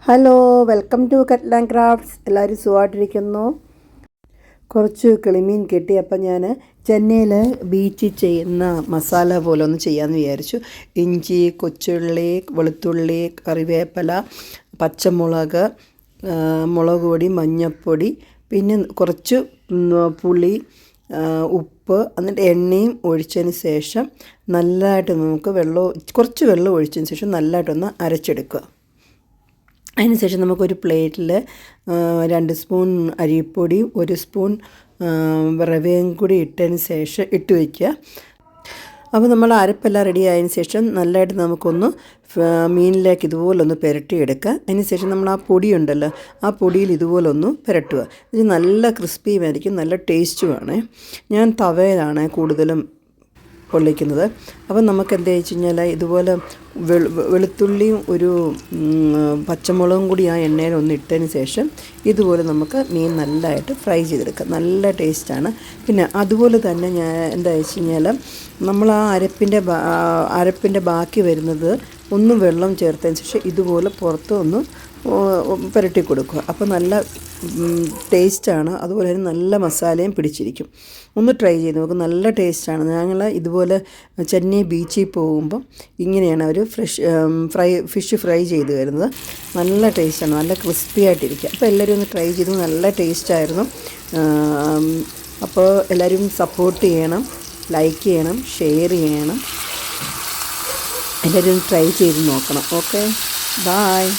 Hello, welcome to Cutland Crafts. എല്ലാവരും സുഖമായിട്ടിരിക്കുന്നു. കുറച്ച് കിളിമീൻ കിട്ടി. അപ്പം ഞാൻ ചെന്നൈയിൽ ബീച്ചിൽ ചെയ്യുന്ന മസാല പോലെ ഒന്ന് ചെയ്യാമെന്ന് വിചാരിച്ചു. ഇഞ്ചി, കൊച്ചുള്ളി, വെളുത്തുള്ളി, കറിവേപ്പില, പച്ചമുളക്, മുളക് പൊടി, മഞ്ഞൾപ്പൊടി, പിന്നെ കുറച്ച് പുളി, ഉപ്പ്, എന്നിട്ട് എണ്ണയും ഒഴിച്ചതിന് ശേഷം നല്ലതായിട്ട് നമുക്ക് കുറച്ച് വെള്ളം ഒഴിച്ചതിന് ശേഷം നല്ലതായിട്ടൊന്ന് അരച്ചെടുക്കുക. അതിനുശേഷം നമുക്കൊരു പ്ലേറ്റിൽ 2 സ്പൂൺ അരിപ്പൊടി, 1 സ്പൂൺ റവയും കൂടി ഇട്ട് വയ്ക്കുക. അപ്പോൾ നമ്മൾ അരപ്പെല്ലാം റെഡി ആയതിനു ശേഷം നല്ലതായിട്ട് നമുക്കൊന്ന് മീനിലേക്ക് ഇതുപോലൊന്ന് പുരട്ടിയെടുക്കുക. അതിന് ശേഷം നമ്മൾ ആ പൊടിയുണ്ടല്ലോ, ആ പൊടിയിൽ ഇതുപോലൊന്ന് പുരട്ടുക. ഇത് നല്ല ക്രിസ്പിയുമായിരിക്കും, നല്ല ടേസ്റ്റുമാണ്. ഞാൻ തവയിലാണ് കൂടുതലും പൊള്ളിക്കുന്നത്. അപ്പം നമുക്ക് എന്താ വെച്ച് കഴിഞ്ഞാൽ ഇതുപോലെ വെളുത്തുള്ളിയും ഒരു പച്ചമുളകും കൂടി ആ എണ്ണയിൽ ഒന്ന് ഇട്ടതിന് ശേഷം ഇതുപോലെ നമുക്ക് മീൻ നല്ലതായിട്ട് ഫ്രൈ ചെയ്തെടുക്കാം. നല്ല ടേസ്റ്റാണ്. പിന്നെ അതുപോലെ തന്നെ ഞാൻ എന്താ വെച്ച് കഴിഞ്ഞാൽ നമ്മൾ ആ അരപ്പിൻ്റെ ബാക്കി വരുന്നത് ഒന്ന് വെള്ളം ചേർത്തതിന് ശേഷം ഇതുപോലെ പുറത്ത് ഒന്ന് പുരട്ടി കൊടുക്കുക. അപ്പോൾ നല്ല ടേസ്റ്റാണ്. അതുപോലെ തന്നെ നല്ല മസാലയും പിടിച്ചിരിക്കും. ഒന്ന് ട്രൈ ചെയ്ത് നോക്കും, നല്ല ടേസ്റ്റാണ്. ഞങ്ങൾ ഇതുപോലെ ചെന്നൈ ബീച്ചിൽ പോകുമ്പം ഇങ്ങനെയാണ് അവർ ഫിഷ് ഫ്രൈ ചെയ്ത് വരുന്നത്. നല്ല ടേസ്റ്റാണ്, നല്ല ക്രിസ്പി ആയിട്ടിരിക്കുക. അപ്പോൾ എല്ലാവരും ഒന്ന് ട്രൈ ചെയ്തു, നല്ല ടേസ്റ്റായിരുന്നു. അപ്പോൾ എല്ലാവരും സപ്പോർട്ട് ചെയ്യണം, ലൈക്ക് ചെയ്യണം, ഷെയർ ചെയ്യണം. എല്ലാവരും ട്രൈ ചെയ്ത് നോക്കണം. Okay, bye.